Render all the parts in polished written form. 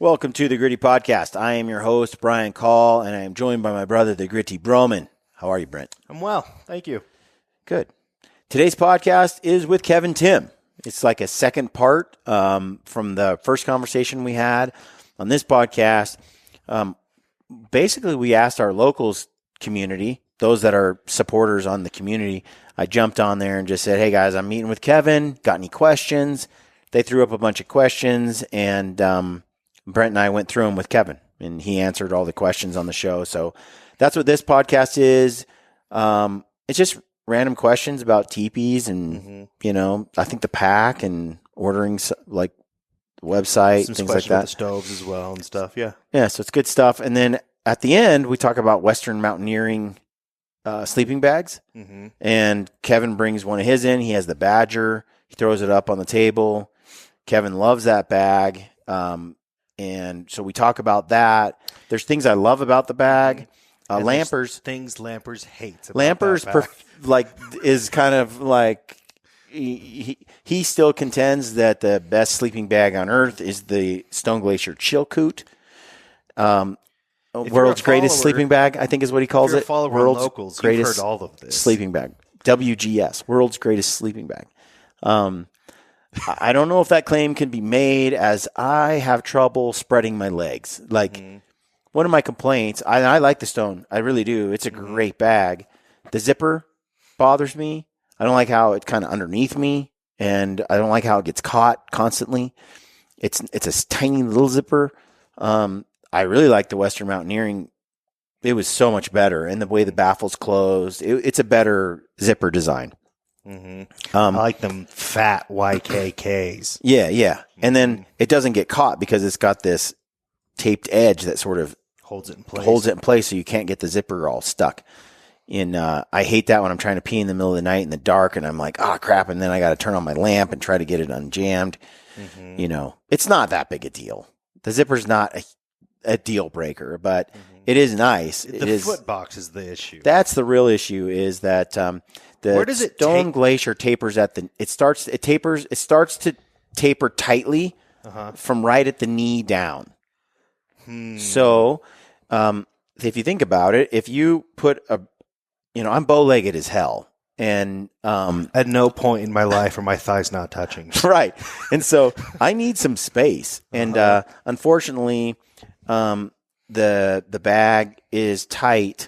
Welcome to the Gritty Podcast. I am your host, Brian Call, and I am joined by my brother, the Gritty Broman. How are you, Brent? I'm well. Thank you. Good. Today's podcast is with Kevin Timm. It's like a second part from the first conversation we had on this podcast. Basically, we asked our locals community, those that are supporters on the community. I jumped on there and just said, hey, guys, I'm meeting with Kevin. Got any questions? They threw up a bunch of questions, and Brent and I went through them with Kevin, and he answered all the questions on the show. So that's what this podcast is. It's just random questions about teepees and, I think the pack and ordering, like, the website, Some things questions like that. about the stoves as well and stuff, yeah. Yeah, so it's good stuff. And then at the end, we talk about Western mountaineering sleeping bags. Mm-hmm. And Kevin brings one of his in. He has the Badger. He throws it up on the table. Kevin loves that bag. And so we talk about that. There's things I love about the bag. Lampers. Things Lampers hates about Lampers that bag. is kind of like he still contends that the best sleeping bag on earth is the Stone Glacier Chilkoot. World's greatest sleeping bag, I think is what he calls it. World's locals, greatest you've heard all of this. sleeping bag. WGS, world's greatest sleeping bag. I don't know if that claim can be made, as I have trouble spreading my legs. One of my complaints, I like the Stone. I really do. It's a great bag. The zipper bothers me. I don't like how it's kind of underneath me, and I don't like how it gets caught constantly. It's a tiny little zipper. I really like the Western Mountaineering. It was so much better, and the way the baffle's closed. It's a better zipper design. Mm-hmm. I like them fat YKKs. Yeah. And then it doesn't get caught because it's got this taped edge that sort of holds it in place so you can't get the zipper all stuck. I hate that when I'm trying to pee in the middle of the night in the dark and I'm like, oh, crap, and then I got to turn on my lamp and try to get it unjammed. Mm-hmm. It's not that big a deal. The zipper's not a deal breaker, but it is nice. The foot box is the issue. That's the real issue, is that Where does it Stone Glacier tapers at it starts to taper tightly from right at the knee down. So, if you think about it, if you put I'm bow-legged as hell, and at no point in my life are my thighs not touching. right, and so I need some space, and unfortunately, the bag is tight.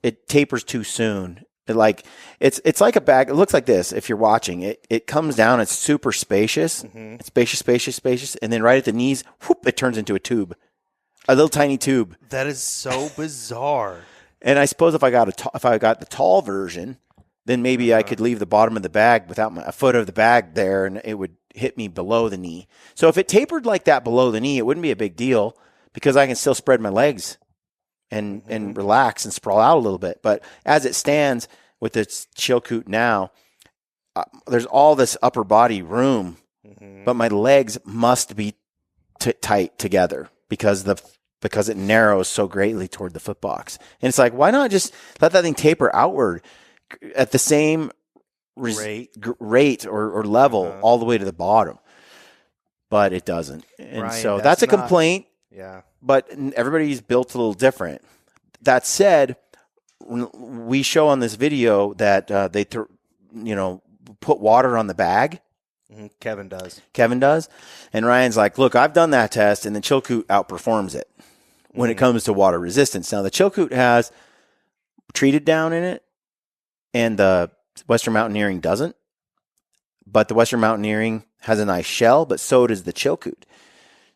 It tapers too soon. It's like a bag. It looks like this. If you're watching it, it comes down. It's super spacious. It's spacious. And then right at the knees, whoop, it turns into a tube, a little tiny tube. That is so bizarre. And I suppose if I got the tall version, then maybe I could leave the bottom of the bag without a foot of the bag there, and it would hit me below the knee. So if it tapered like that below the knee, it wouldn't be a big deal because I can still spread my legs and relax and sprawl out a little bit. But as it stands with its Chilkoot now, there's all this upper body room, but my legs must be tight together because it narrows so greatly toward the foot box. And it's like, why not just let that thing taper outward at the same rate or level all the way to the bottom? But it doesn't. And Brian, so that's a complaint. Yeah. But everybody's built a little different. That said, we show on this video that they put water on the bag. Kevin does. And Ryan's like, look, I've done that test, and the Chilkoot outperforms it when it comes to water resistance. Now, the Chilkoot has treated down in it, and the Western Mountaineering doesn't. But the Western Mountaineering has a nice shell, but so does the Chilkoot.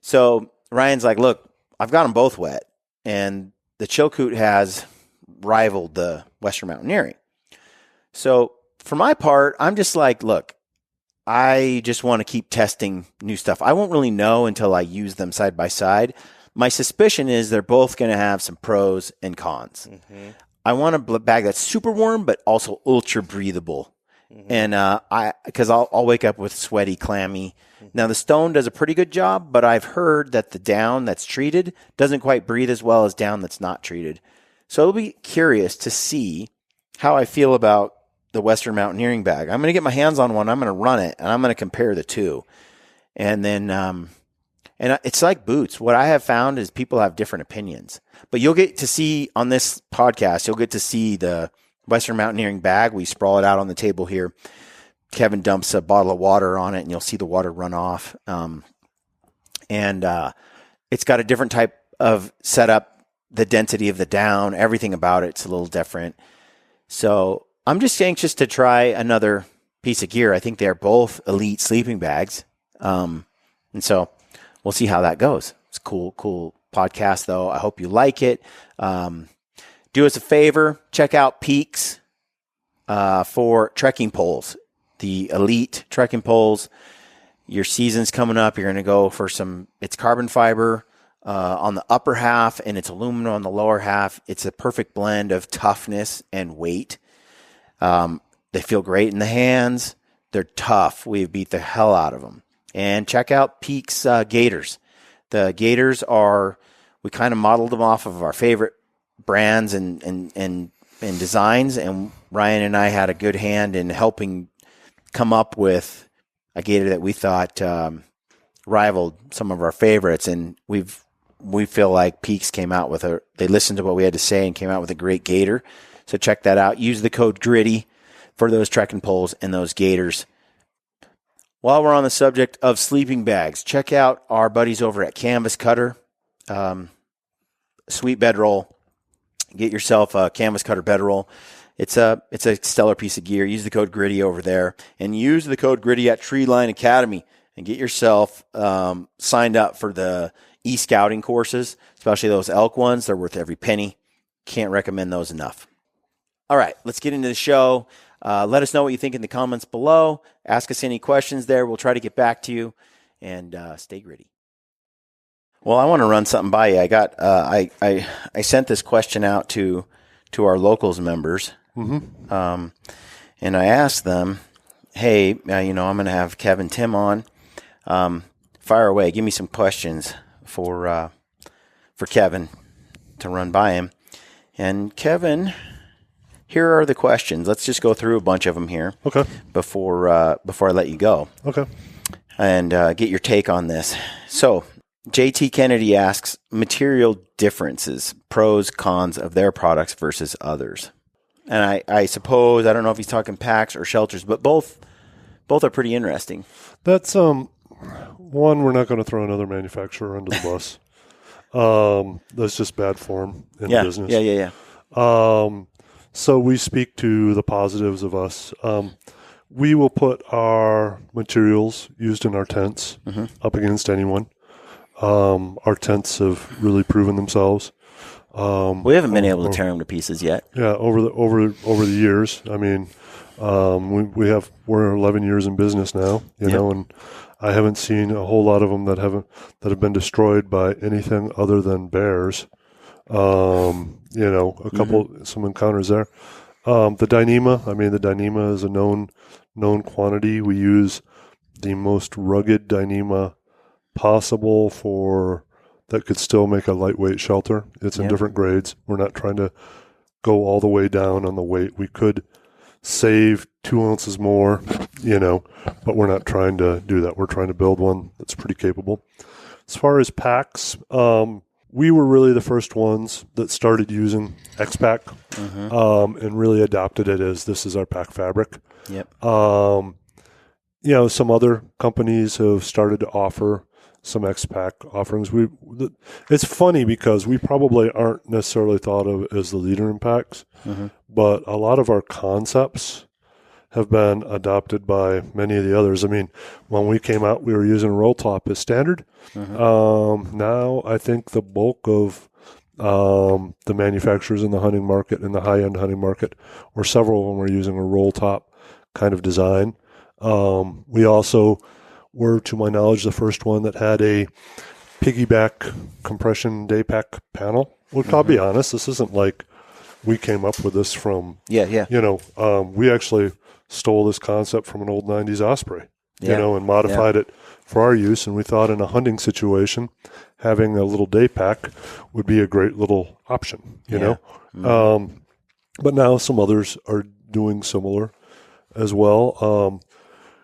So Ryan's like, look, I've got them both wet, and the Chilkoot has rivaled the Western Mountaineering. So for my part, I'm just like, look, I just want to keep testing new stuff. I won't really know until I use them side by side. My suspicion is they're both going to have some pros and cons. I want a bag that's super warm, but also ultra breathable. And because I'll wake up with sweaty, clammy. Now the Stone does a pretty good job, but I've heard that the down that's treated doesn't quite breathe as well as down that's not treated. So I'll be curious to see how I feel about the Western Mountaineering bag. I'm going to get my hands on one. I'm going to run it, and I'm going to compare the two. And then And it's like boots. What I have found is people have different opinions. But you'll get to see on this podcast, you'll get to see the Western Mountaineering bag. We sprawl it out on the table here. Kevin dumps a bottle of water on it, and you'll see the water run off. It's got a different type of setup, the density of the down, everything about it's a little different. So I'm just anxious to try another piece of gear. I think they're both elite sleeping bags. And so we'll see how that goes. It's a cool podcast, though. I hope you like it. Do us a favor, check out Peaks for trekking poles, the elite trekking poles. Your season's coming up. You're going to go for it's carbon fiber on the upper half, and it's aluminum on the lower half. It's a perfect blend of toughness and weight. They feel great in the hands. They're tough. We've beat the hell out of them. And check out Peaks gaiters. The gaiters we kind of modeled them off of our favorite brands and designs, and Ryan and I had a good hand in helping come up with a gaiter that we thought rivaled some of our favorites, and we feel like Peaks came out with they listened to what we had to say and came out with a great gaiter. So check that out. Use the code GRITTY for those trekking poles and those gaiters. While we're on the subject of sleeping bags, check out our buddies over at Canvas Cutter. Sweet bedroll. Get yourself a Canvas Cutter bedroll. It's a stellar piece of gear. Use the code GRITTY over there, and use the code GRITTY at Treeline Academy and get yourself signed up for the e-scouting courses, especially those elk ones. They're worth every penny. Can't recommend those enough. All right, let's get into the show. Let us know what you think in the comments below. Ask us any questions there. We'll try to get back to you, and stay gritty. Well, I want to run something by you. I got I sent this question out to our locals members. Mm-hmm. And I asked them, hey, I'm going to have Kevin Timm on. Fire away. Give me some questions for Kevin to run by him. And Kevin, here are the questions. Let's just go through a bunch of them here. Okay. Before I let you go. Okay. And get your take on this. So, JT Kennedy asks, material differences, pros, cons of their products versus others. And I suppose, I don't know if he's talking packs or shelters, but both are pretty interesting. That's one, we're not going to throw another manufacturer under the bus. That's just bad form in business. Yeah. So we speak to the positives of us. We will put our materials used in our tents up against anyone. Our tents have really proven themselves. We haven't been able to tear them to pieces yet. Yeah, over the years. I mean, we're 11 years in business now, you know, and I haven't seen a whole lot of them that have been destroyed by anything other than bears. A couple some encounters there. The Dyneema is a known quantity. We use the most rugged Dyneema possible that could still make a lightweight shelter. It's in different grades. We're not trying to go all the way down on the weight. We could save 2 ounces more, but we're not trying to do that. We're trying to build one that's pretty capable. As far as packs, we were really the first ones that started using X-Pack and really adopted it as this is our pack fabric. Yep. Some other companies have started to offer some X-Pack offerings. It's funny because we probably aren't necessarily thought of as the leader in packs, but a lot of our concepts have been adopted by many of the others. I mean, when we came out, we were using roll top as standard. Now I think the bulk of the manufacturers in the hunting market, in the high-end hunting market, or several of them are using a roll top kind of design. We also were, to my knowledge, the first one that had a piggyback compression day pack panel. I'll be honest, this isn't like we came up with this from, we actually stole this concept from an old 90s Osprey, and modified it for our use. And we thought in a hunting situation, having a little day pack would be a great little option, know. But now some others are doing similar as well.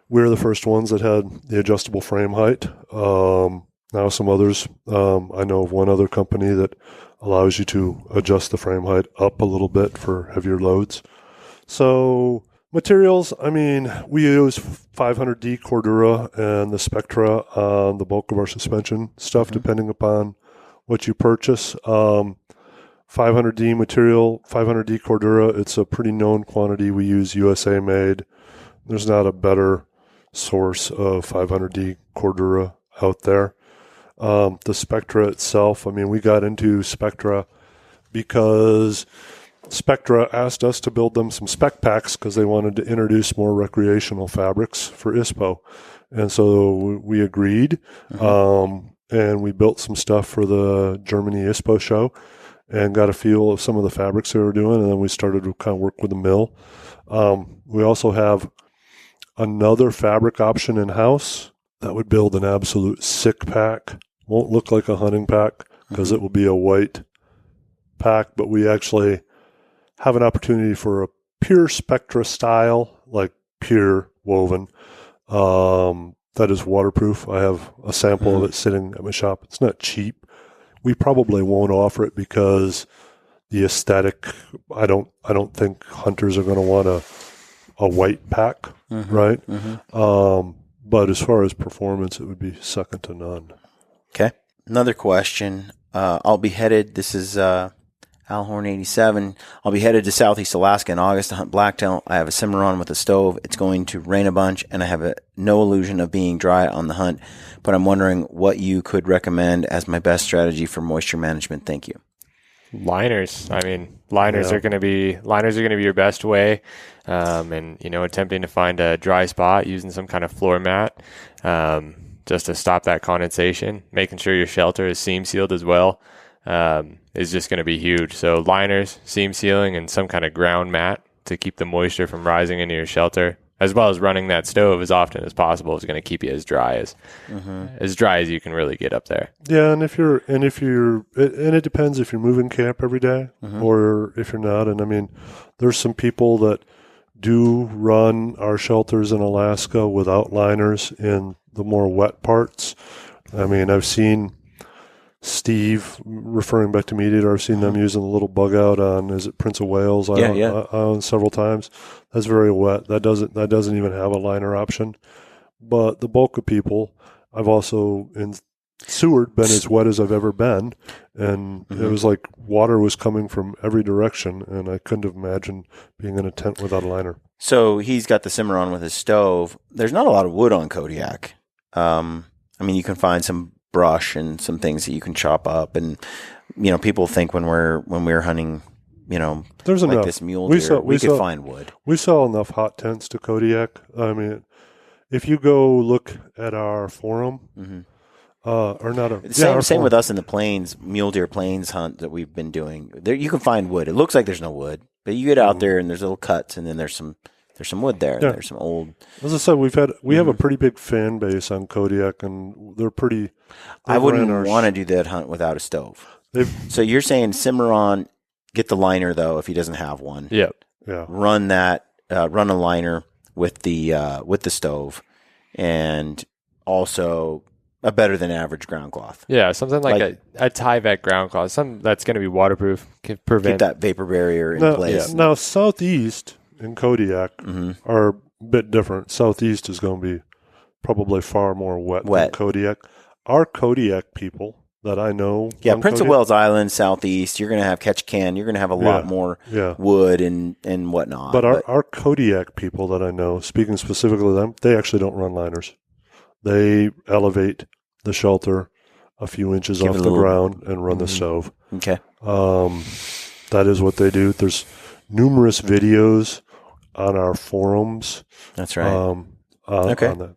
We're the first ones that had the adjustable frame height. Now some others, I know of one other company that allows you to adjust the frame height up a little bit for heavier loads. So materials, I mean, we use 500D Cordura and the Spectra on the bulk of our suspension stuff, depending upon what you purchase. 500D material, 500D Cordura, it's a pretty known quantity. We use USA made. There's not a better source of 500D Cordura out there. The Spectra itself, I mean, we got into Spectra because Spectra asked us to build them some spec packs because they wanted to introduce more recreational fabrics for ISPO. And so we agreed, and we built some stuff for the Germany ISPO show and got a feel of some of the fabrics they were doing, and then we started to kind of work with the mill. We also have another fabric option in-house that would build an absolute sick pack. Won't look like a hunting pack because it will be a white pack, but we actually have an opportunity for a pure Spectra style, like pure woven, that is waterproof. I have a sample of it sitting at my shop. It's not cheap. We probably won't offer it because the aesthetic, I don't think hunters are going to want a white pack, right? But as far as performance, it would be second to none. Okay. Another question. I'll be headed, this is Alhorn 87. I'll be headed to Southeast Alaska in August to hunt blacktail. I have a Cimarron with a stove. It's going to rain a bunch, and I have no illusion of being dry on the hunt. But I'm wondering what you could recommend as my best strategy for moisture management. Thank you. Liners. I mean, liners are going to be your best way. And attempting to find a dry spot using some kind of floor mat, just to stop that condensation. Making sure your shelter is seam sealed as well, is just going to be huge. So liners, seam sealing, and some kind of ground mat to keep the moisture from rising into your shelter, as well as running that stove as often as possible, is going to keep you as dry as you can really get up there. Yeah, and it depends if you're moving camp every day or if you're not. And I mean, there's some people that do run our shelters in Alaska without liners in the more wet parts. I mean, I've seen Steve, referring back to Meat Eater, I've seen them using the little bug out on, is it Prince of Wales Island several times. That's very wet. That doesn't even have a liner option. But the bulk of people, I've also in Seward been as wet as I've ever been, and it was like water was coming from every direction, and I couldn't have imagined being in a tent without a liner. So he's got the Cimarron with his stove. There's not a lot of wood on Kodiak. I mean, you can find some brush and some things that you can chop up, and people think when we're hunting, there's like enough. This mule deer, we could find wood. We sell enough hot tents to Kodiak. I mean, if you go look at our forum, same with us in the plains, mule deer plains hunt that we've been doing. There, you can find wood. It looks like there's no wood, but you get out there and there's little cuts, and then there's some wood there. And there's some old. As I said, we have a pretty big fan base on Kodiak, and they're pretty. I wouldn't want to do that hunt without a stove. So you're saying Cimarron, get the liner though if he doesn't have one. Yep. Yeah. Run a liner with the stove, and also a better than average ground cloth. Yeah, something like a Tyvek ground cloth, something that's going to be waterproof, can prevent that vapor barrier in place. Yeah. Now, Southeast and Kodiak are a bit different. Southeast is going to be probably far more wet than Kodiak. Our Kodiak people that I know, Prince of Wales Island, Southeast, you're going to have Ketchikan. You're going to have a lot more wood and whatnot. But our Kodiak people that I know, speaking specifically of them, they actually don't run liners. They elevate the shelter a few inches off the ground and run the stove. Okay. That is what they do. There's numerous videos on our forums. That's right. On that.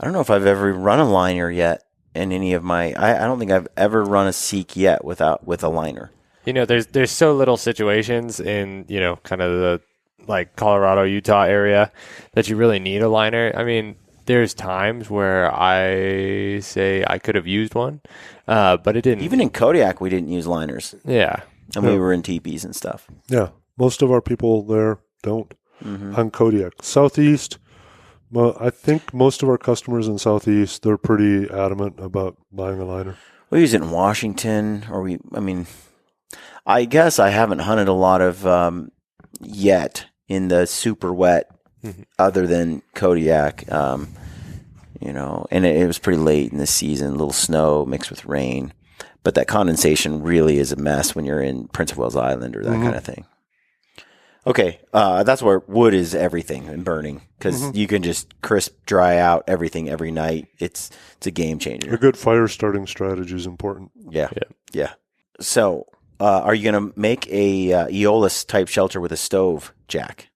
I don't know if I've ever run a liner yet in any of my. I don't think I've ever run a Seek yet with a liner. There's so little situations in kind of the like Colorado, Utah area that you really need a liner. I mean, there's times where I say I could have used one, but it didn't. Even in Kodiak, we didn't use liners. Yeah. And we were in teepees and stuff. Yeah. Most of our people there don't on Kodiak. Southeast, Well, I think most of our customers in Southeast, they're pretty adamant about buying a liner. We use it in Washington, I guess I haven't hunted a lot of yet in the super wet, other than Kodiak. And it was pretty late in the season, a little snow mixed with rain. But that condensation really is a mess when you're in Prince of Wales Island or that kind of thing. Okay, that's where wood is everything in burning, because you can just crisp dry out everything every night. It's a game changer. A good fire starting strategy is important. Yeah. So, are you going to make a Aeolus type shelter with a stove, Jack?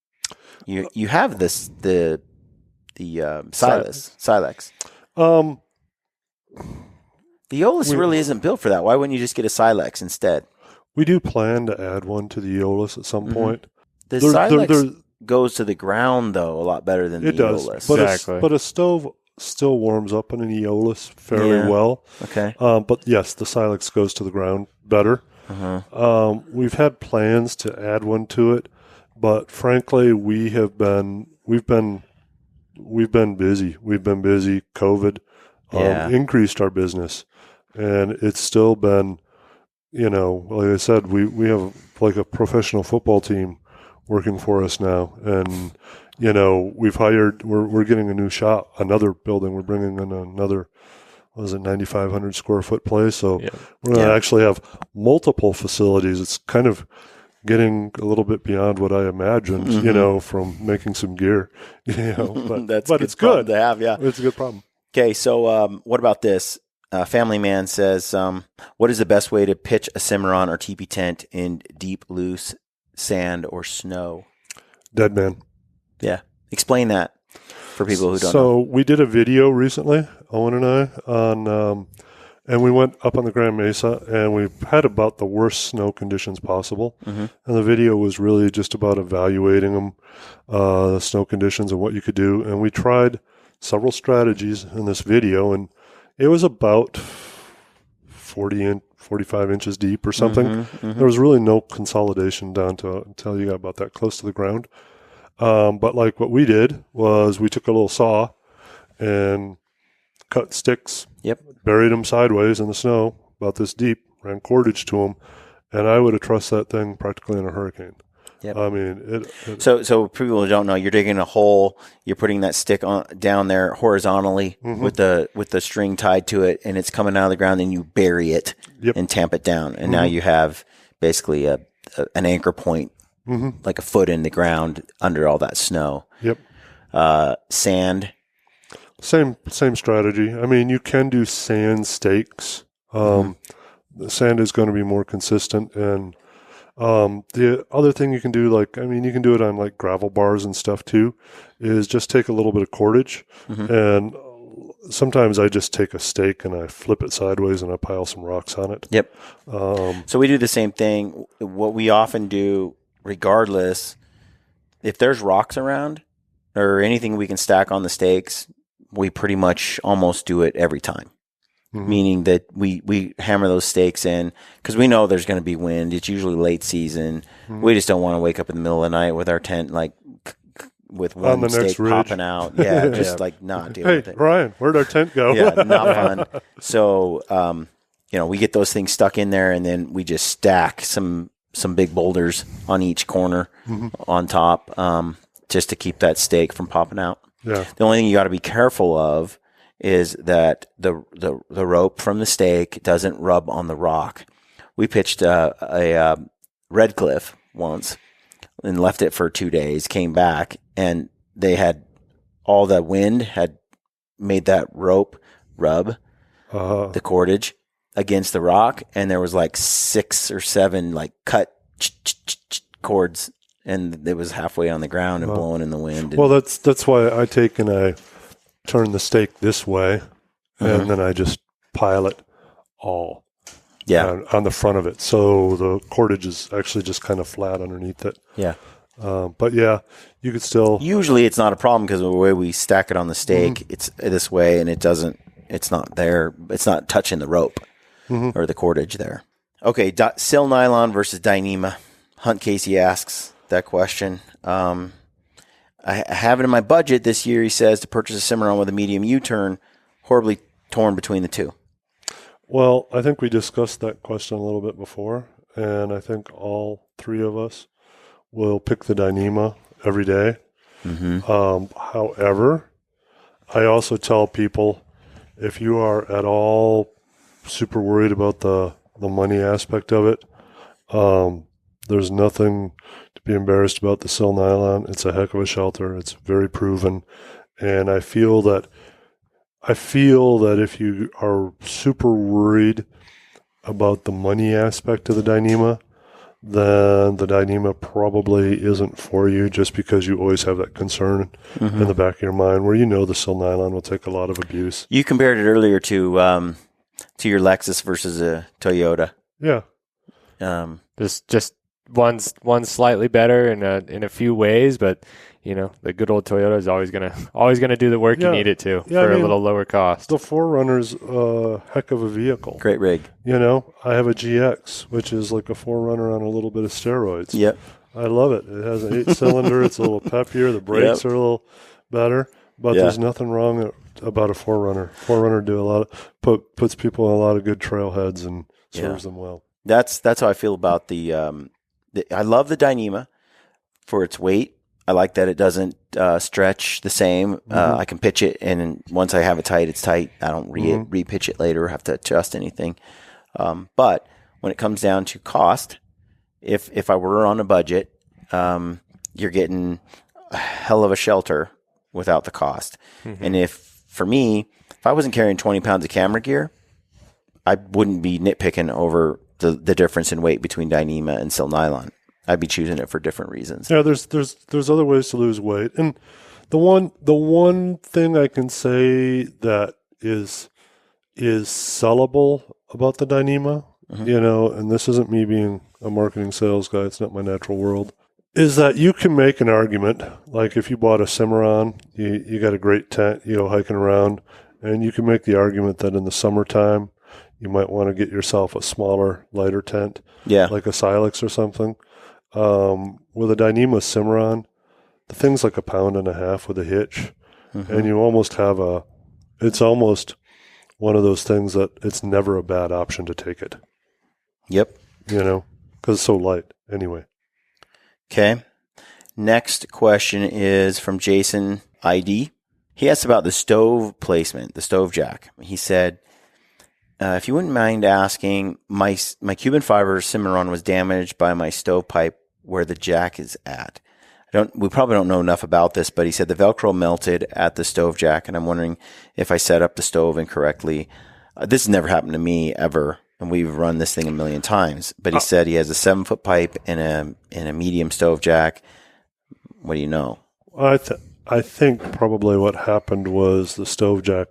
You have the Silex. The Aeolus really isn't built for that. Why wouldn't you just get a Silex instead? We do plan to add one to the Aeolus at some point. The Silex goes to the ground, though, a lot better than the Aeolus. But a stove still warms up in an Aeolus fairly well. Okay. But yes, the Silex goes to the ground better. We've had plans to add one to it, but frankly, we've been busy. We've been busy. COVID increased our business, and it's still been, like I said, we have like a professional football team working for us now, and we've hired. We're getting a new shop, another building. We're bringing in another. 9,500 square foot place? So we're going to actually have multiple facilities. It's kind of getting a little bit beyond what I imagined, from making some gear, but it's good to have. Yeah, it's a good problem. Okay, so what about this? Family Man says, what is the best way to pitch a Cimarron or teepee tent in deep, loose sand or snow? Dead man. Yeah, explain that for people who don't know. So we did a video recently, Owen and I, on, and we went up on the Grand Mesa, and we had about the worst snow conditions possible. And the video was really just about evaluating them, the snow conditions and what you could do. And we tried several strategies in this video, and it was about 45 inches deep or something. There was really no consolidation down to until you got about that close to the ground. But like what we did was we took a little saw and cut sticks, buried them sideways in the snow about this deep, ran cordage to them, and I would have trussed that thing practically in a hurricane. I mean, So people who don't know, you're digging a hole, you're putting that stick down there horizontally with the string tied to it, and it's coming out of the ground, and you bury it and tamp it down, and now you have basically an anchor point. Like a foot in the ground under all that snow. Sand. Same strategy. I mean, you can do sand stakes. The sand is going to be more consistent. And the other thing you can do, you can do it on like gravel bars and stuff too, is just take a little bit of cordage. And sometimes I just take a stake and I flip it sideways and I pile some rocks on it. So we do the same thing. What we often do, regardless, if there's rocks around or anything we can stack on the stakes, we pretty much almost do it every time. Meaning that we hammer those stakes in because we know there's going to be wind. It's usually late season. We just don't want to wake up in the middle of the night with our tent with one stake popping out. Not dealing with it. Hey, Ryan, where'd our tent go? Not fun. So, we get those things stuck in there, and then we just stack some big boulders on each corner on top, just to keep that stake from popping out. The only thing you got to be careful of is that the rope from the stake doesn't rub on the rock. We pitched a red cliff once and left it for 2 days, came back, and they had all the wind had made that rope rub the cordage against the rock, and there was like 6 or 7 cut cords, and it was halfway on the ground and blowing in the wind. Well, that's why I take and I turn the stake this way, and then I just pile it all on the front of it, so the cordage is actually just kind of flat underneath it. But you could still. Usually, it's not a problem because of the way we stack it on the stake. It's this way, and it's not there. It's not touching the rope. Or the cordage there. Okay, Sil Nylon versus Dyneema. Hunt Casey asks that question. I have it in my budget this year, he says, to purchase a Cimarron with a medium U-turn. Horribly torn between the two. Well, I think we discussed that question a little bit before, and I think all three of us will pick the Dyneema every day. However, I also tell people, if you are at all super worried about the money aspect of it, there's nothing to be embarrassed about the Sil Nylon. It's a heck of a shelter. It's very proven, and I feel that if you are super worried about the money aspect of the Dyneema, then the Dyneema probably isn't for you, just because you always have that concern in the back of your mind where the Sil Nylon will take a lot of abuse. You compared it earlier to your Lexus versus a Toyota. Yeah. Just one's slightly better in a few ways, but the good old Toyota is always gonna do the work you need it to for a little lower cost. The 4Runner's a heck of a vehicle. Great rig. I have a GX, which is like a 4Runner on a little bit of steroids. Yep. I love it. It has an 8-cylinder. It's a little peppier. The brakes are a little better, but there's nothing wrong about a 4Runner. 4Runner do a lot of puts people in a lot of good trailheads and serves them well. That's how I feel about the I love the Dyneema for its weight. I like that it doesn't stretch the same. I can pitch it, and once I have it tight, it's tight. I don't re-pitch it later or have to adjust anything. But when it comes down to cost, if I were on a budget, you're getting a hell of a shelter without the cost. And for me, if I wasn't carrying 20 pounds of camera gear, I wouldn't be nitpicking over the difference in weight between Dyneema and Sil Nylon. I'd be choosing it for different reasons. Yeah, there's other ways to lose weight, and the one thing I can say that is sellable about the Dyneema, and this isn't me being a marketing sales guy; it's not my natural world. Is that you can make an argument, like if you bought a Cimarron, you got a great tent, you go hiking around, and you can make the argument that in the summertime you might want to get yourself a smaller, lighter tent, like a Silex or something. With a Dyneema Cimarron, the thing's like 1.5 pounds with a hitch, and you almost have it's almost one of those things that it's never a bad option to take it. Yep. Because it's so light anyway. Okay. Next question is from Jason ID. He asked about the stove placement, the stove jack. He said, if you wouldn't mind asking, my Cuban fiber Cimarron was damaged by my stovepipe where the jack is at. We probably don't know enough about this, but he said the Velcro melted at the stove jack, and I'm wondering if I set up the stove incorrectly. This has never happened to me ever, and we've run this thing a million times. But he said he has a 7-foot pipe and a medium stove jack. What do you know? I think probably what happened was the stove jack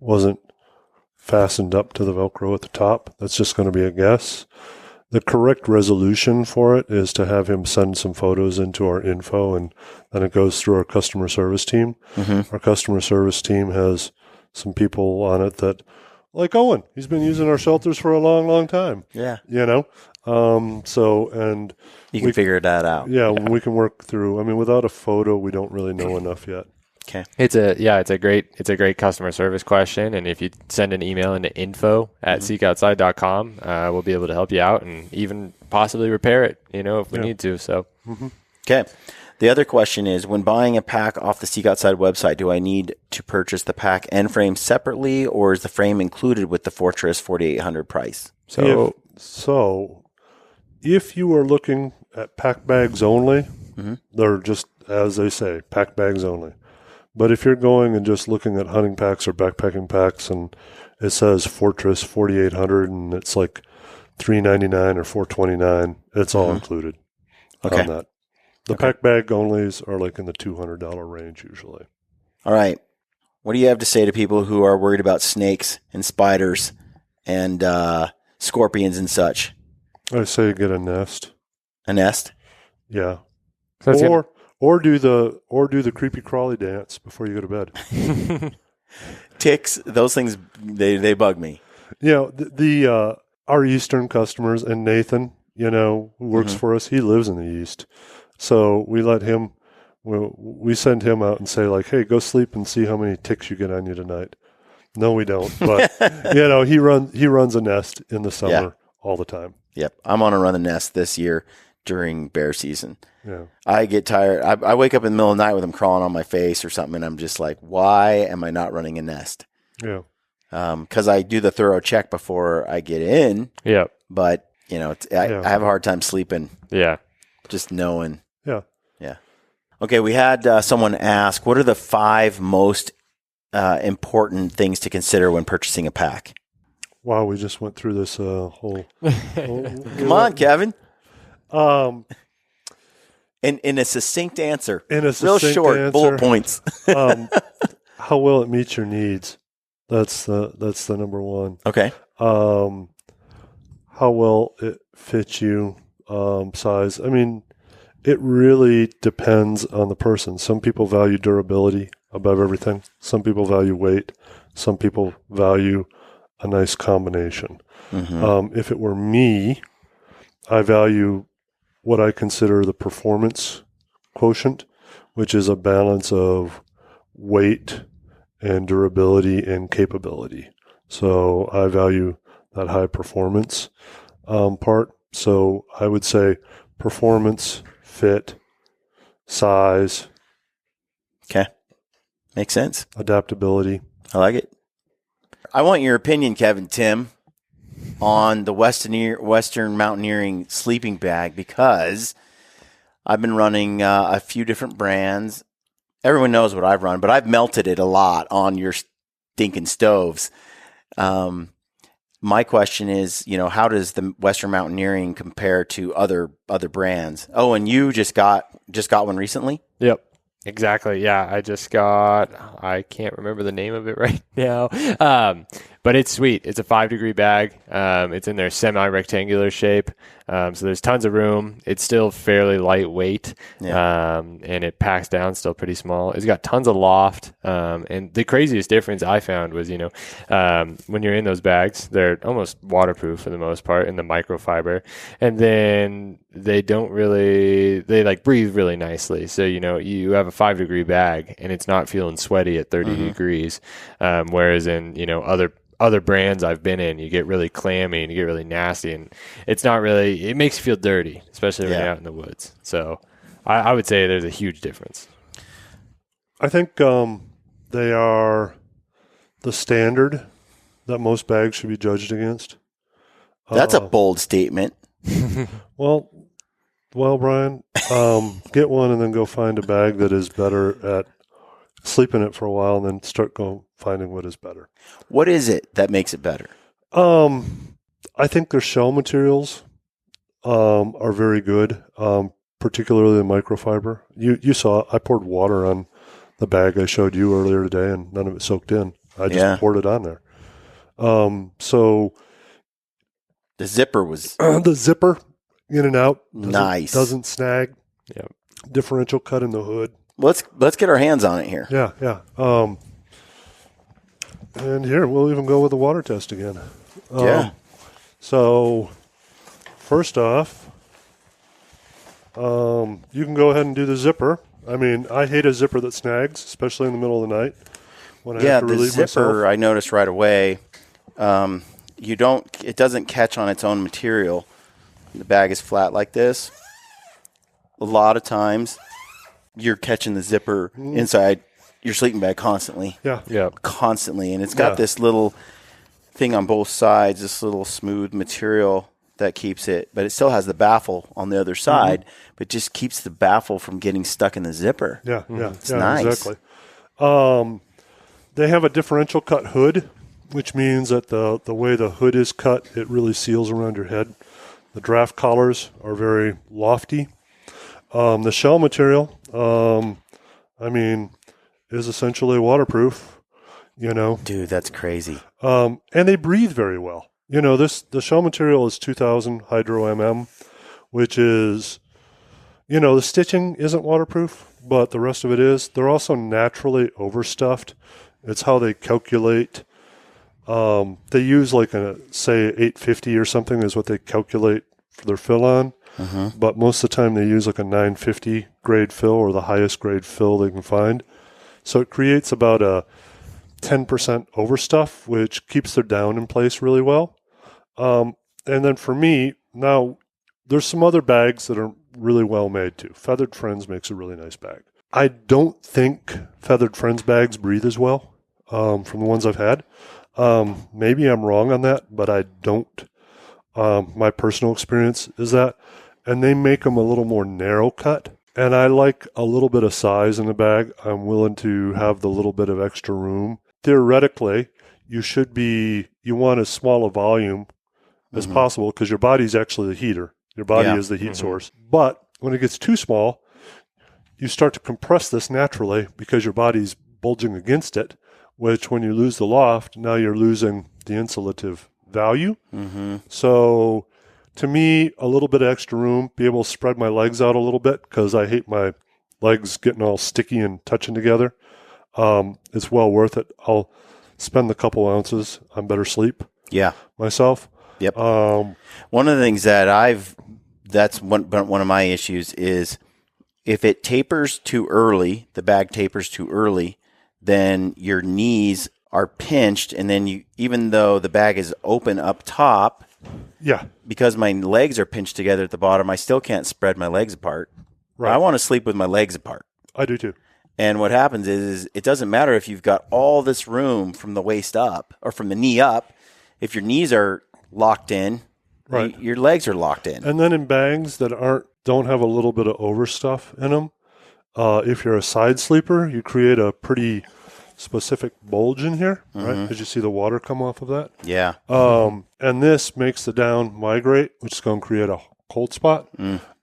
wasn't fastened up to the Velcro at the top. That's just going to be a guess. The correct resolution for it is to have him send some photos into our info, and then it goes through our customer service team. Our customer service team has some people on it that, like Owen, he's been using our shelters for a long, long time. Yeah. And you can figure that out. Yeah, we can work through. I mean, without a photo, we don't really know enough yet. Okay. It's a great customer service question, and if you send an email into info@seekoutside.com, we'll be able to help you out and even possibly repair it, if we need to. So, Okay. The other question is, when buying a pack off the Seek Outside website, do I need to purchase the pack and frame separately, or is the frame included with the Fortress 4800 price? So if you are looking at pack bags only, they're just, as they say, pack bags only. But if you're going and just looking at hunting packs or backpacking packs, and it says Fortress 4800 and it's like $399 or $429, it's all included on that. The pack bag onlys are like in the $200 range usually. All right. What do you have to say to people who are worried about snakes and spiders and scorpions and such? I say get a nest. A nest? Yeah. So Or do the creepy crawly dance before you go to bed. Ticks, those things, they bug me. Our Eastern customers, and Nathan, who works for us, he lives in the East. So we let him we send him out and say, like, hey, go sleep and see how many ticks you get on you tonight. No, we don't. But, he runs a nest in the summer all the time. Yep. I'm on a run the nest this year during bear season. Yeah. I get tired. I wake up in the middle of the night with them crawling on my face or something, and I'm just like, why am I not running a nest? Yeah. Because I do the thorough check before I get in. Yep. But, I have a hard time sleeping. Yeah. Just knowing. Yeah. Yeah. Okay, we had someone ask, what are the 5 most important things to consider when purchasing a pack? Wow, we just went through this whole. Come on, Kevin. In a succinct answer. Real short, bullet points. How well it meets your needs. That's the number one. Okay. How well it fits you, size. I mean, it really depends on the person. Some people value durability above everything. Some people value weight. Some people value a nice combination. Mm-hmm. If it were me, I value what I consider the performance quotient, which is a balance of weight and durability and capability. So I value that high performance part. So I would say performance, fit, size. Okay. Makes sense. Adaptability. I like it. I want your opinion, Kevin, Timm, on the Western Mountaineering sleeping bag, because I've been running a few different brands. Everyone knows what I've run, but I've melted it a lot on your stinking stoves. My question is, how does the Western Mountaineering compare to other brands? Oh, and you just got one recently? Yep. Exactly. Yeah. I can't remember the name of it right now. But it's sweet. It's a 5-degree bag. It's in their semi-rectangular shape. So there's tons of room. It's still fairly lightweight. Yeah. And it packs down still pretty small. It's got tons of loft. And the craziest difference I found was, when you're in those bags, they're almost waterproof for the most part in the microfiber. And then they breathe really nicely. So, you have a 5-degree bag and it's not feeling sweaty at 30 degrees. Whereas in, other brands I've been in, you get really clammy and you get really nasty, and it makes you feel dirty, especially when you're out in the woods. So I would say there's a huge difference. I think they are the standard that most bags should be judged against. That's a bold statement. Well, Brian, get one and then go find a bag that is better at sleep in it for a while, and then start finding what is better. What is it that makes it better? I think their shell materials are very good, particularly the microfiber. You saw I poured water on the bag I showed you earlier today, and none of it soaked in. I just poured it on there. So the zipper was the zipper in and out. Doesn't snag. Yep. Differential cut in the hood. Let's get our hands on it here. Yeah. And here, we'll even go with the water test again. So, first off, you can go ahead and do the zipper. I mean, I hate a zipper that snags, especially in the middle of the night when I have to relieve myself. The zipper, I noticed right away, it doesn't catch on its own material. The bag is flat like this. A lot of times, you're catching the zipper inside your sleeping bag constantly. Yeah. Constantly. And it's got this little thing on both sides, this little smooth material that keeps it, but it still has the baffle on the other side, but just keeps the baffle from getting stuck in the zipper. Yeah. It's nice. Exactly. They have a differential cut hood, which means that the way the hood is cut, it really seals around your head. The draft collars are very lofty. The shell material, is essentially waterproof, Dude, that's crazy. And they breathe very well. The shell material is 2000 hydro mm, which is, the stitching isn't waterproof, but the rest of it is. They're also naturally overstuffed. It's how they calculate. They use say 850 or something is what they calculate for their fill on. but most of the time they use like a 950 grade fill or the highest grade fill they can find. So it creates about a 10% overstuff, which keeps their down in place really well. And then for me, now there's some other bags that are really well made too. Feathered Friends makes a really nice bag. I don't think Feathered Friends bags breathe as well from the ones I've had. Maybe I'm wrong on that, but I don't. My personal experience is that. And they make them a little more narrow cut. And I like a little bit of size in the bag. I'm willing to have the little bit of extra room. Theoretically, you want as small a volume as possible because your body's actually the heater. Your body is the heat source. But when it gets too small, you start to compress this naturally because your body's bulging against it, which when you lose the loft, now you're losing the insulative value. So to me, a little bit of extra room, be able to spread my legs out a little bit because I hate my legs getting all sticky and touching together. It's well worth it. I'll spend the couple ounces on better sleep. Yeah. Myself. Yep. One of the things that's one of my issues is if it tapers too early, the bag tapers too early, then your knees are pinched, and then even though the bag is open up top, because my legs are pinched together at the bottom, I still can't spread my legs apart. Right. I want to sleep with my legs apart. I do too. And what happens is it doesn't matter if you've got all this room from the waist up or from the knee up. If your knees are locked in, right, your legs are locked in. And then in bags that don't have a little bit of overstuff in them, if you're a side sleeper, you create a pretty specific bulge in here, right? As you see the water come off of that. Yeah. And this makes the down migrate, which is going to create a cold spot.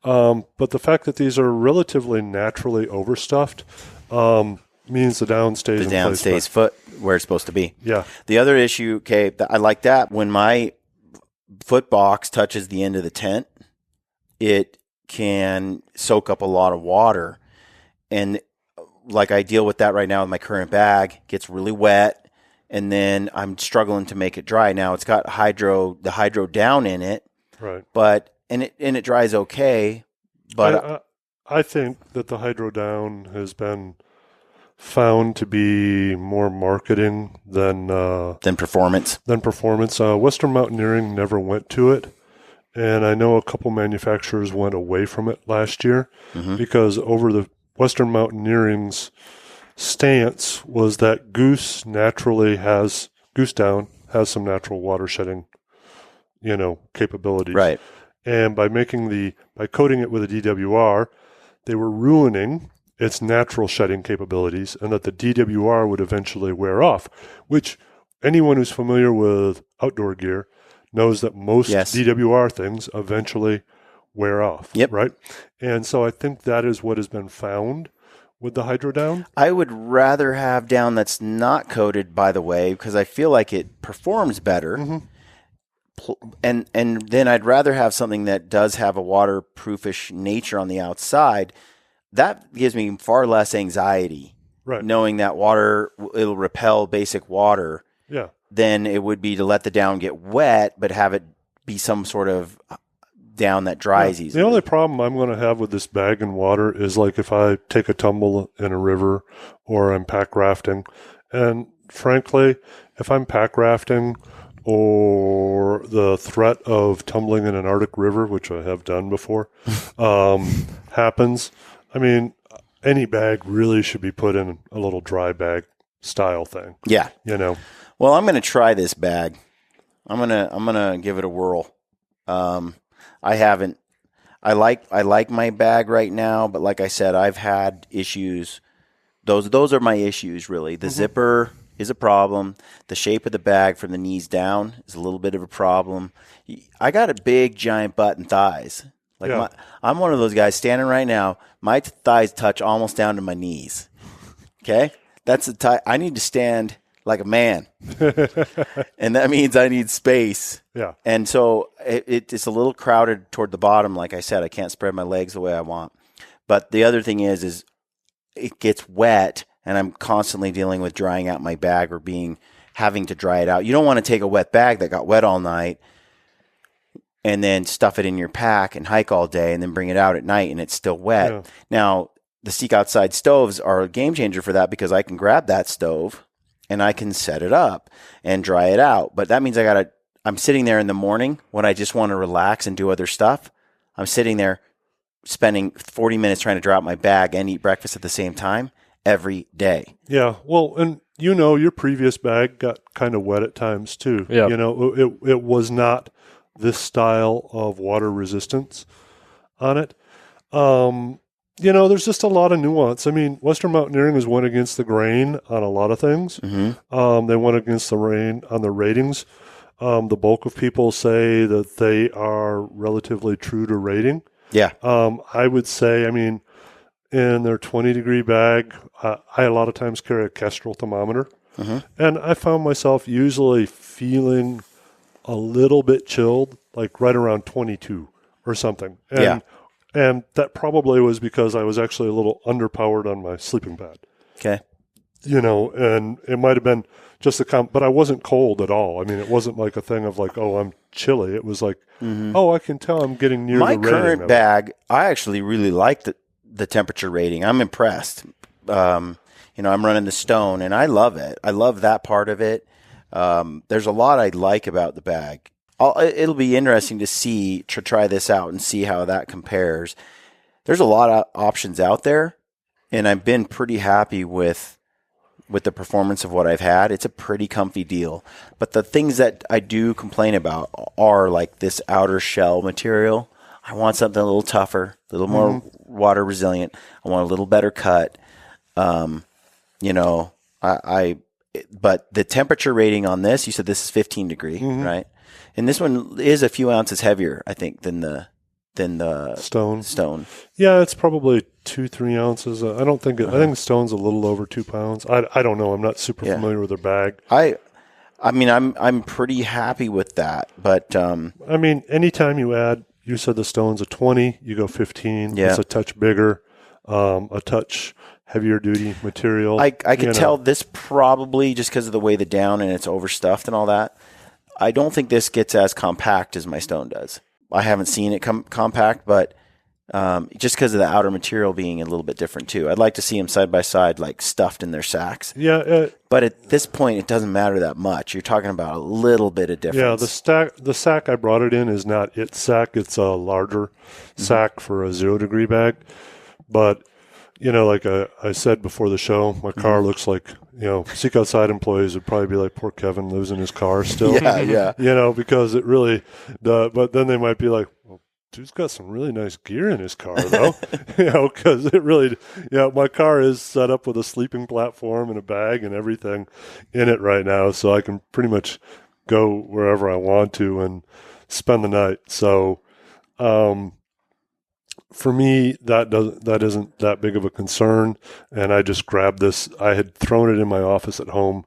But the fact that these are relatively naturally overstuffed means the down stays in place. The down stays where it's supposed to be. Yeah. The other issue, I like that. When my foot box touches the end of the tent, it can soak up a lot of water. And like I deal with that right now with my current bag, it gets really wet, and then I'm struggling to make it dry. Now it's got the hydro down in it, right? But and it dries okay. But I think that the hydro down has been found to be more marketing than performance. Western Mountaineering never went to it, and I know a couple manufacturers went away from it last year because over the Western Mountaineering's stance was that goose down has some natural water shedding, capabilities. Right. And by coating it with a DWR, they were ruining its natural shedding capabilities, and that the DWR would eventually wear off, which anyone who's familiar with outdoor gear knows that most DWR things eventually wear off. Yep. Right? And so I think that is what has been found with the hydro down. I would rather have down that's not coated, by the way, because I feel like it performs better. And then I'd rather have something that does have a waterproofish nature on the outside. That gives me far less anxiety, right? Knowing that it'll repel basic water, than it would be to let the down get wet, but have it be some sort of down that dries easily. The only problem I'm going to have with this bag and water is like if I take a tumble in a river or I'm pack rafting, and frankly, if I'm pack rafting or the threat of tumbling in an Arctic river, which I have done before, happens. I mean, any bag really should be put in a little dry bag style thing. Yeah. Well, I'm going to try this bag. I'm going to give it a whirl. I like my bag right now, but like I said, I've had issues. Those are my issues really. The zipper is a problem. The shape of the bag from the knees down is a little bit of a problem. I got a big giant butt and thighs. I'm one of those guys standing right now. My thighs touch almost down to my knees. Okay? That's I need to stand like a man. And that means I need space. Yeah. And so it's a little crowded toward the bottom. Like I said, I can't spread my legs the way I want. But the other thing is it gets wet, and I'm constantly dealing with drying out my bag or having to dry it out. You don't want to take a wet bag that got wet all night, and then stuff it in your pack and hike all day and then bring it out at night and it's still wet. Yeah. Now, the Seek Outside stoves are a game changer for that because I can grab that stove and I can set it up and dry it out. But that means I'm sitting there in the morning when I just want to relax and do other stuff. I'm sitting there spending 40 minutes trying to dry out my bag and eat breakfast at the same time every day. Yeah. Well, and your previous bag got kind of wet at times too. Yeah. It was not this style of water resistance on it. There's just a lot of nuance. I mean, Western Mountaineering has went against the grain on a lot of things. Mm-hmm. They went against the rain on the ratings. The bulk of people say that they are relatively true to rating. Yeah. I would say, in their 20-degree bag, I a lot of times carry a Kestrel thermometer. Mm-hmm. And I found myself usually feeling a little bit chilled, like right around 22 or something. And that probably was because I was actually a little underpowered on my sleeping pad. Okay. And it might have been just but I wasn't cold at all. I mean, it wasn't like a thing of like, oh, I'm chilly. It was like, I can tell I'm getting near my the rating. My current bag, I actually really like the temperature rating. I'm impressed. I'm running the Stone, and I love it. I love that part of it. There's a lot I like about the bag. It'll be interesting to try this out and see how that compares. There's a lot of options out there, and I've been pretty happy with the performance of what I've had. It's a pretty comfy deal. But the things that I do complain about are like this outer shell material. I want something a little tougher, a little more water resilient. I want a little better cut. But the temperature rating on this, you said this is 15 degree, right? And this one is a few ounces heavier, I think, than the Stone. Yeah, it's probably 2-3 ounces. I don't think I think Stone's a little over 2 pounds. I don't know. I'm not super familiar with their bag. I'm pretty happy with that. But anytime you said the Stone's a 20, you go 15. Yeah. It's a touch bigger, a touch heavier duty material. I could tell this probably just because of the way the down and it's overstuffed and all that. I don't think this gets as compact as my Stone does. I haven't seen it compact, but just because of the outer material being a little bit different too. I'd like to see them side by side, like stuffed in their sacks. Yeah. But at this point, it doesn't matter that much. You're talking about a little bit of difference. Yeah, the sack I brought it in is not its sack. It's a larger sack for a 0-degree bag. But, like I said before the show, my car looks like, Seek Outside employees would probably be like, poor Kevin lives in his car still. Yeah. Because it really does. But then they might be like, well, dude's got some really nice gear in his car, though. Because it really, my car is set up with a sleeping platform and a bag and everything in it right now. So I can pretty much go wherever I want to and spend the night. So, for me, that isn't that big of a concern, and I just grabbed this. I had thrown it in my office at home,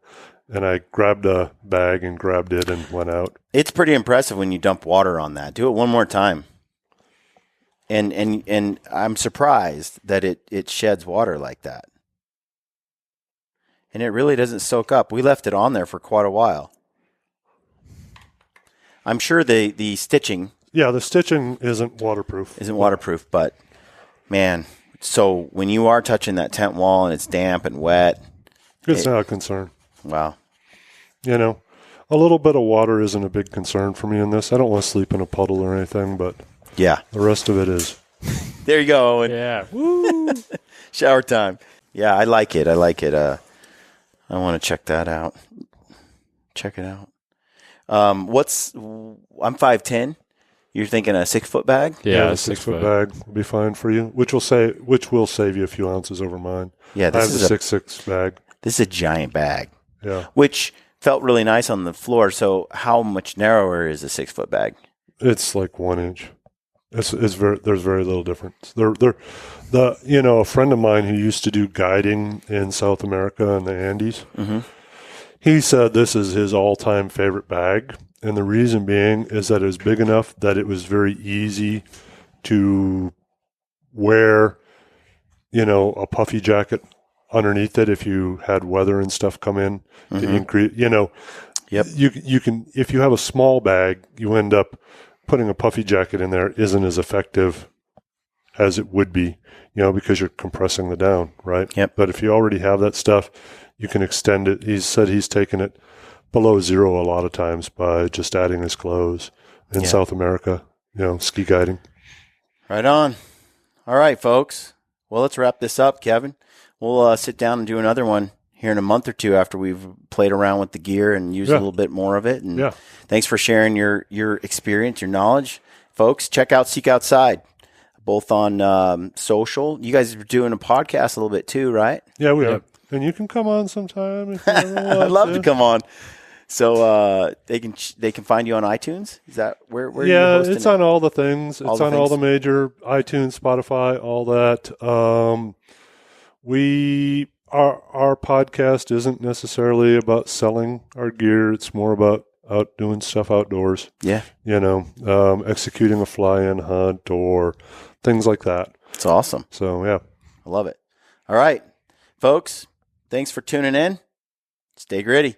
and I grabbed a bag and grabbed it and went out. It's pretty impressive when you dump water on that. Do it one more time, and I'm surprised that it sheds water like that, and it really doesn't soak up. We left it on there for quite a while. I'm sure the stitching. Yeah, the stitching isn't waterproof. But, man, so when you are touching that tent wall and it's damp and wet. It's not a concern. Wow. A little bit of water isn't a big concern for me in this. I don't want to sleep in a puddle or anything, but yeah, the rest of it is. There you go, Owen. Yeah. Woo! Shower time. Yeah, I like it. I want to check that out. Check it out. I'm 5'10". You're thinking a 6-foot bag? Yeah, a 6-foot bag will be fine for you, which will save you a few ounces over mine. Yeah, I have a 6'6" bag. This is a giant bag. Yeah, which felt really nice on the floor. So, how much narrower is a 6-foot bag? It's like 1 inch. There's very little difference. A friend of mine who used to do guiding in South America and the Andes, he said this is his all-time favorite bag. And the reason being is that it was big enough that it was very easy to wear, a puffy jacket underneath it if you had weather and stuff come in to increase, Yep. You can, if you have a small bag, you end up putting a puffy jacket in there isn't as effective as it would be, because you're compressing the down, right? Yep. But if you already have that stuff, you can extend it. He said he's taken it below zero a lot of times by just adding his clothes in South America, ski guiding. Right on. All right, folks. Well, let's wrap this up, Kevin. We'll sit down and do another one here in a month or two after we've played around with the gear and used a little bit more of it. And thanks for sharing your experience, your knowledge. Folks, check out Seek Outside, both on social. You guys are doing a podcast a little bit too, right? Yeah, we are. And you can come on sometime if you ever want. I'd love to come on. So they can find you on iTunes. Is that where are you hosting it's on all the things. It's on all the major iTunes, Spotify, all that. Our podcast isn't necessarily about selling our gear. It's more about doing stuff outdoors. Yeah. Executing a fly-in hunt or things like that. It's awesome. So, yeah. I love it. All right, folks, thanks for tuning in. Stay gritty.